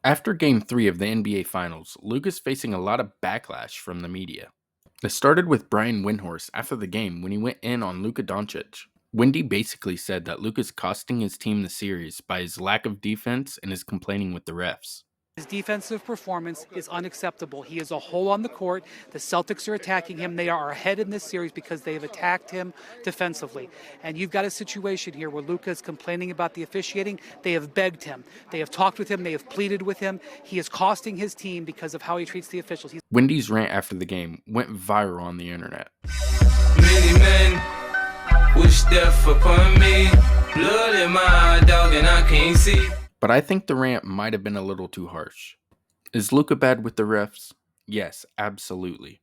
After Game 3 of the NBA Finals, Luka's facing a lot of backlash from the media. It started with Brian Windhorst after the game when he went in on Luka Doncic. Windy basically said that Luka's costing his team the series by his lack of defense and his complaining with the refs. His defensive performance is unacceptable. He is a hole on the court. The Celtics are attacking him. They are ahead in this series because they have attacked him defensively. And you've got a situation here where Luka is complaining about the officiating. They have begged him. They have talked with him. They have pleaded with him. He is costing his team because of how he treats the officials. Windy's rant after the game went viral on the internet. Many men wish death upon me. Blood in my dog and I can't see. But I think the rant might have been a little too harsh. Is Luka bad with the refs? Yes, absolutely.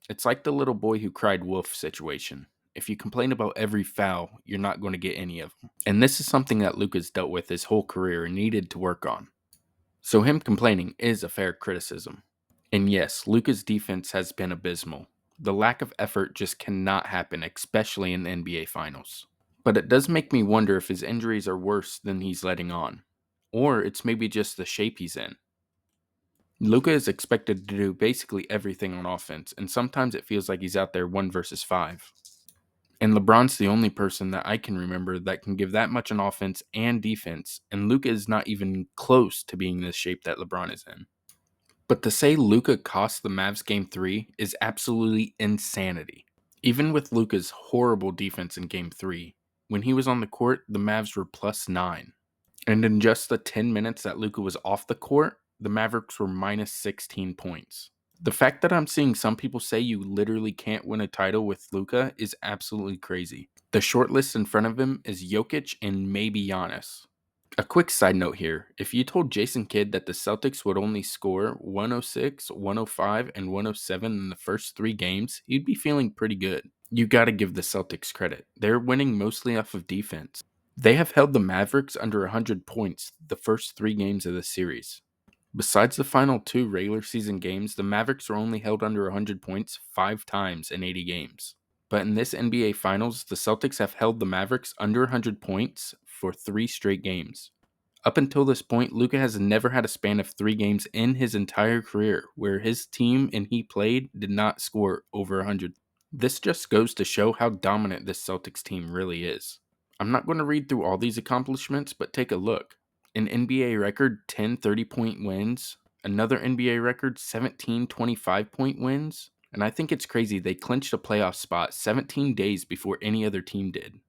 It's like the little boy who cried wolf situation. If you complain about every foul, you're not going to get any of them. And this is something that Luka's dealt with his whole career and needed to work on. So him complaining is a fair criticism. And yes, Luka's defense has been abysmal. The lack of effort just cannot happen, especially in the NBA Finals. But it does make me wonder if his injuries are worse than he's letting on. Or it's maybe just the shape he's in. Luka is expected to do basically everything on offense, and sometimes it feels like he's out there 1 versus 5. And LeBron's the only person that I can remember that can give that much on offense and defense, and Luka is not even close to being the shape that LeBron is in. But to say Luka cost the Mavs Game 3 is absolutely insanity. Even with Luka's horrible defense in Game 3, when he was on the court, the Mavs were +9. And in just the 10 minutes that Luka was off the court, the Mavericks were -16 points. The fact that I'm seeing some people say you literally can't win a title with Luka is absolutely crazy. The short list in front of him is Jokic and maybe Giannis. A quick side note here, if you told Jason Kidd that the Celtics would only score 106, 105, and 107 in the first 3 games, he'd be feeling pretty good. You gotta give the Celtics credit. They're winning mostly off of defense. They have held the Mavericks under 100 points the first 3 games of the series. Besides the final 2 regular season games, the Mavericks were only held under 100 points 5 times in 80 games. But in this NBA Finals, the Celtics have held the Mavericks under 100 points for 3 straight games. Up until this point, Luka has never had a span of 3 games in his entire career where his team and he played did not score over 100. This just goes to show how dominant this Celtics team really is. I'm not going to read through all these accomplishments, but take a look. An NBA record 10 30-point wins, another NBA record 17 25-point wins, and I think it's crazy they clinched a playoff spot 17 days before any other team did.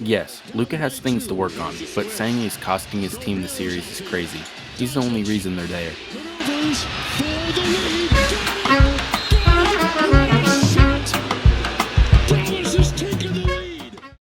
Yes, Luka has things to work on, but saying he's costing his team the series is crazy. He's the only reason they're there.